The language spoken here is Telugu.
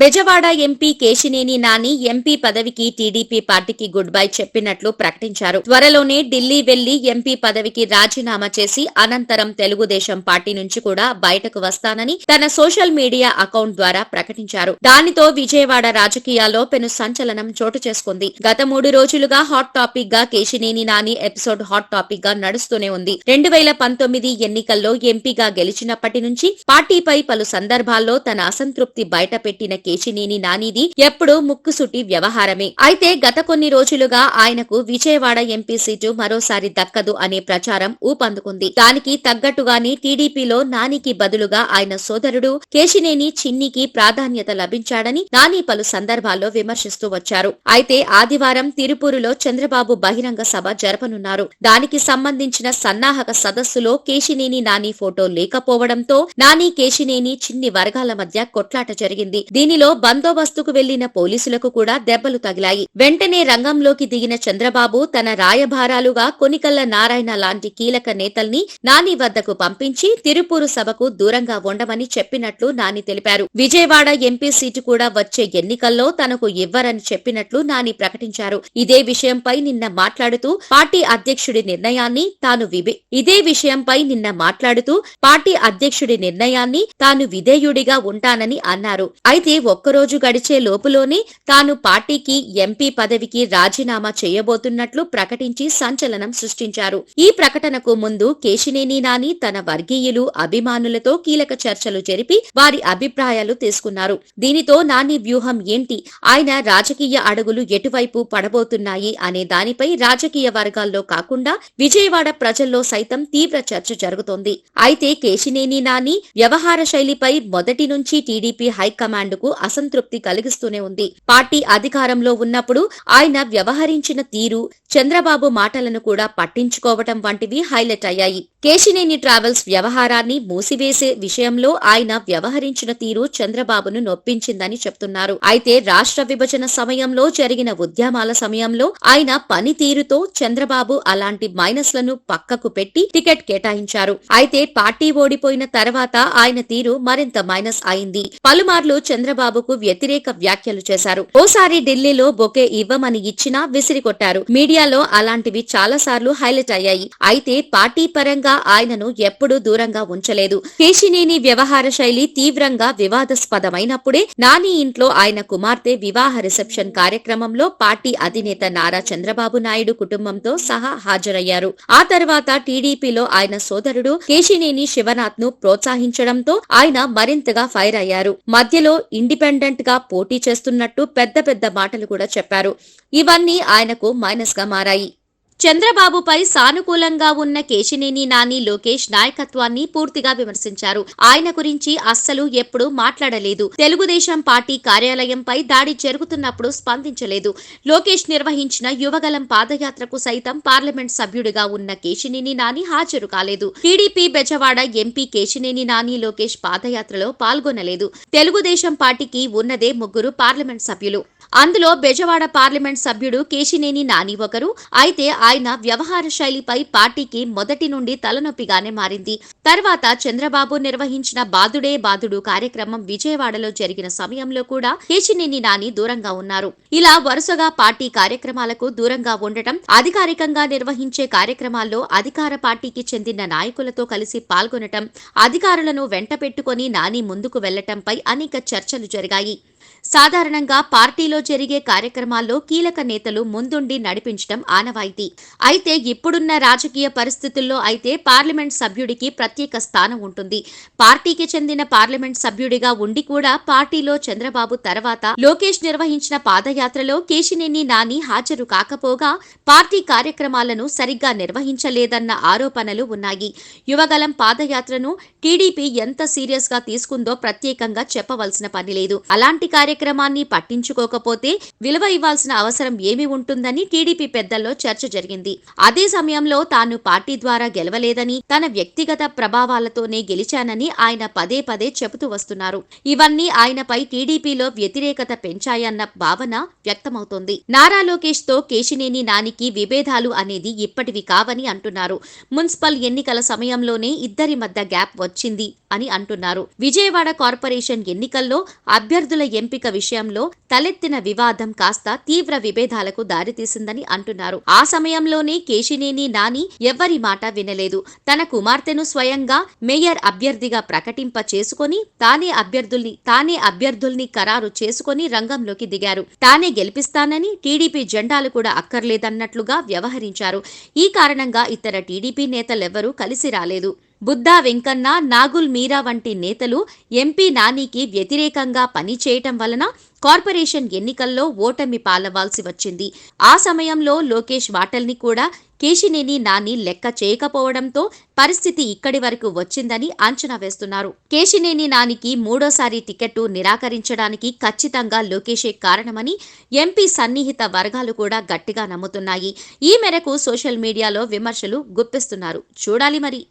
బెజవాడ ఎంపీ కేశినేని నాని ఎంపీ పదవికి టీడీపీ పార్టీకి గుడ్ బై చెప్పినట్లు ప్రకటించారు. త్వరలోనే ఢిల్లీ వెళ్లి ఎంపీ పదవికి రాజీనామా చేసి అనంతరం తెలుగుదేశం పార్టీ నుంచి కూడా బయటకు వస్తానని తన సోషల్ మీడియా అకౌంట్ ద్వారా ప్రకటించారు. దానితో విజయవాడ రాజకీయాల్లో పెను సంచలనం చోటు చేసుకుంది. గత 3 రోజులుగా హాట్ టాపిక్ గా Kesineni Nani episode hot topic గా నడుస్తూనే ఉంది. 2019 ఎన్నికల్లో ఎంపీగా గెలిచినప్పటి నుంచి పార్టీపై పలు సందర్భాల్లో తన అసంతృప్తి బయటపెట్టిన కేశినేని నానిది ఎప్పుడూ ముక్కుసుటి వ్యవహారమే. అయితే గత కొన్ని రోజులుగా ఆయనకు విజయవాడ ఎంపీ సీటు మరోసారి దక్కదు అనే ప్రచారం ఊపందుకుంది. దానికి తగ్గట్టుగానే టీడీపీలో నానికి బదులుగా ఆయన సోదరుడు కేశినేని చిన్నికి ప్రాధాన్యత లభించాడని నాని పలు సందర్భాల్లో విమర్శిస్తూ వచ్చారు. అయితే ఆదివారం తిరుపూరులో చంద్రబాబు బహిరంగ సభ జరపనున్నారు. దానికి సంబంధించిన సన్నాహక సదస్సులో కేశినేని నాని ఫోటో లేకపోవడంతో నాని కేశినేని చిన్ని వర్గాల మధ్య కొట్లాట జరిగింది. దీనిలో బందోబస్తుకు వెళ్లిన పోలీసులకు కూడా దెబ్బలు తగిలాయి. వెంటనే రంగంలోకి దిగిన చంద్రబాబు తన రాయభారాలుగా కొనికల్ల నారాయణ లాంటి కీలక నేతల్ని నాని వద్దకు పంపించి తిరుపూరు సభకు దూరంగా ఉండమని చెప్పినట్లు నాని తెలిపారు. విజయవాడ ఎంపీ సీటు కూడా వచ్చే ఎన్నికల్లో తనకు ఇవ్వరని చెప్పినట్లు నాని ప్రకటించారు. ఇదే విషయంపై నిన్న మాట్లాడుతూ పార్టీ అధ్యక్షుడి నిర్ణయాన్ని తాను విధేయుడిగా ఉంటానని అన్నారు. అయితే ఒక్కరోజు గడిచే లోపులోనే తాను పార్టీకి ఎంపీ పదవికి రాజీనామా చేయబోతున్నట్లు ప్రకటించి సంచలనం సృష్టించారు. ఈ ప్రకటనకు ముందు కేశినేని నాని తన వర్గీయులు అభిమానులతో కీలక చర్చలు జరిపి వారి అభిప్రాయాలు తీసుకున్నారు. దీనితో నాని వ్యూహం ఏంటి, ఆయన రాజకీయ అడుగులు ఎటువైపు పడబోతున్నాయి అనే దానిపై రాజకీయ వర్గాల్లో కాకుండా విజయవాడ ప్రజల్లో సైతం తీవ్ర చర్చ జరుగుతోంది. అయితే కేశినేని నాని వ్యవహార శైలిపై మొదటి నుంచి టీడీపీ హైకమాండ్ కు అసంతృప్తి కలిగిస్తూనే ఉంది. పార్టీ అధికారంలో ఉన్నప్పుడు ఆయన వ్యవహరించిన తీరు, చంద్రబాబు మాటలను కూడా పట్టించుకోవటం వంటివి హైలైట్ అయ్యాయి. కేశినేని ట్రావెల్స్ వ్యవహారాన్ని మూసివేసే విషయంలో ఆయన వ్యవహరించిన తీరు చంద్రబాబును నొప్పించిందని చెప్తున్నారు. అయితే రాష్ట్ర విభజన సమయంలో జరిగిన ఉద్యమాల సమయంలో ఆయన పనితీరుతో చంద్రబాబు అలాంటి మైనస్లను పక్కకు పెట్టి టికెట్ కేటాయించారు. అయితే పార్టీ ఓడిపోయిన తర్వాత ఆయన తీరు మరింత మైనస్ అయింది. పలుమార్లు చంద్రబాబుకు వ్యతిరేక వ్యాఖ్యలు చేశారు. ఓసారి ఢిల్లీలో బొకే ఇవ్వమని ఇచ్చినా విసిరికొట్టారు. మీడియాలో అలాంటివి చాలాసార్లు హైలైట్ అయ్యాయి. అయితే పార్టీ పరంగా ఆయనను ఎప్పుడూ దూరంగా ఉంచలేదు. కేశినేని వ్యవహార శైలి తీవ్రంగా వివాదాస్పదమైనప్పుడే నాని ఇంట్లో ఆయన కుమార్తె వివాహ రిసెప్షన్ కార్యక్రమంలో పార్టీ అధినేత నారా చంద్రబాబు నాయుడు కుటుంబంతో సహా హాజరయ్యారు. ఆ తర్వాత టీడీపీలో ఆయన సోదరుడు కేశినేని శివనాథ్ ను ప్రోత్సహించడంతో ఆయన మరింతగా ఫైర్ అయ్యారు. మధ్యలో ఇండిపెండెంట్ గా పోటీ చేస్తున్నట్టు పెద్ద మాటలు కూడా చెప్పారు. ఇవన్నీ ఆయనకు మైనస్ గా మారాయి. చంద్రబాబుపై సానుకూలంగా ఉన్న కేశినేని నాని లోకేష్ నాయకత్వాన్ని పూర్తిగా విమర్శించారు. ఆయన గురించి అస్సలు ఎప్పుడూ మాట్లాడలేదు. తెలుగుదేశం పార్టీ కార్యాలయంపై దాడి జరుగుతున్నప్పుడు స్పందించలేదు. లోకేష్ నిర్వహించిన యువగలం పాదయాత్రకు సైతం పార్లమెంట్ సభ్యుడిగా ఉన్న కేశినేని నాని హాజరు కాలేదు. టీడీపీ బెజవాడ ఎంపీ కేశినేని నాని లోకేష్ పాదయాత్రలో పాల్గొనలేదు. తెలుగుదేశం పార్టీకి ఉన్నదే 3 పార్లమెంట్ సభ్యులు. అందులో బెజవాడ పార్లమెంట్ సభ్యుడు కేశినేని నాని ఒకరు. అయితే ఆయన వ్యవహార శైలిపై పార్టీకి మొదటి నుండి తలనొప్పిగానే మారింది. తర్వాత చంద్రబాబు నిర్వహించిన బాదుడే బాదుడు కార్యక్రమం విజయవాడలో జరిగిన సమయంలో కూడా కేశినేని నాని దూరంగా ఉన్నారు. ఇలా వరుసగా పార్టీ కార్యక్రమాలకు దూరంగా ఉండటం, అధికారికంగా నిర్వహించే కార్యక్రమాల్లో అధికార పార్టీకి చెందిన నాయకులతో కలిసి పాల్గొనటం, అధికారులను వెంట పెట్టుకుని నాని ముందుకు వెళ్లటంపై అనేక చర్చలు జరిగాయి. సాధారణంగా పార్టీలో జరిగే కార్యక్రమాల్లో కీలక నేతలు ముందుండి నడిపించడం ఆనవాయితీ. అయితే ఇప్పుడున్న రాజకీయ పరిస్థితుల్లో అయితే పార్లమెంట్ సభ్యుడికి ప్రత్యేక స్థానం ఉంటుంది. పార్టీకి చెందిన పార్లమెంట్ సభ్యుడిగా ఉండి కూడా పార్టీలో చంద్రబాబు తర్వాత లోకేష్ నిర్వహించిన పాదయాత్రలో కేశినేని నాని హాజరు కాకపోగా పార్టీ కార్యక్రమాలను సరిగ్గా నిర్వహించలేదన్న ఆరోపణలు ఉన్నాయి. యువగలం పాదయాత్రను టీడీపీ ఎంత సీరియస్ గా తీసుకుందో ప్రత్యేకంగా చెప్పవలసిన పని లేదు. అలాంటి కార్యక్రమాన్ని పట్టించుకోకపోతే విలువ ఇవ్వాల్సిన అవసరం ఏమి ఉంటుందని టీడీపీ పెద్దల్లో చర్చ జరిగింది. అదే సమయంలో తాను పార్టీ ద్వారా గెలవలేదని, తన వ్యక్తిగత ప్రభావాలతోనే గెలిచానని ఆయన పదే చెబుతూ వస్తున్నారు. ఇవన్నీ ఆయనపై టీడీపీలో వ్యతిరేకత పెంచాయన్న భావన వ్యక్తమవుతోంది. నారా లోకేష్ తో కేశినేని నానికి విభేదాలు అనేది ఇప్పటివి కావని అంటున్నారు. మున్సిపల్ ఎన్నికల సమయంలోనే ఇద్దరి మధ్య గ్యాప్ వచ్చింది అని అంటున్నారు. విజయవాడ కార్పొరేషన్ ఎన్నికల్లో అభ్యర్థుల ఎంపిక ఎంపిక విషయంలో తలెత్తిన వివాదం కాస్త తీవ్ర విభేదాలకు దారితీసిందని అంటున్నారు. ఆ సమయంలోనే కేశినేని నాని ఎవ్వరి మాట వినలేదు. తన కుమార్తెను స్వయంగా మేయర్ అభ్యర్థిగా ప్రకటింప చేసుకుని తానే అభ్యర్థుల్ని ఖరారు చేసుకుని రంగంలోకి దిగారు. తానే గెలిపిస్తానని, టీడీపీ జెండాలు కూడా అక్కర్లేదన్నట్లుగా వ్యవహరించారు. ఈ కారణంగా ఇతర టీడీపీ నేతలెవ్వరూ కలిసి రాలేదు. బుద్దా వెంకన్న, నాగుల్ మీరా వంటి నేతలు ఎంపీ నానికి వ్యతిరేకంగా పనిచేయటం వలన కార్పొరేషన్ ఎన్నికల్లో ఓటమి పాలవాల్సి వచ్చింది. ఆ సమయంలో లోకేష్ మాటల్ని కూడా కేశినేని నాని లెక్క చేయకపోవడంతో పరిస్థితి ఇక్కడి వరకు వచ్చిందని అంచనా వేస్తున్నారు. కేశినేని నానికి మూడోసారి టికెట్టు నిరాకరించడానికి ఖచ్చితంగా లోకేషే కారణమని ఎంపీ సన్నిహిత వర్గాలు కూడా గట్టిగా నమ్ముతున్నాయి. ఈ మేరకు సోషల్ మీడియాలో విమర్శలు గుప్పిస్తున్నారు. చూడాలి మరి.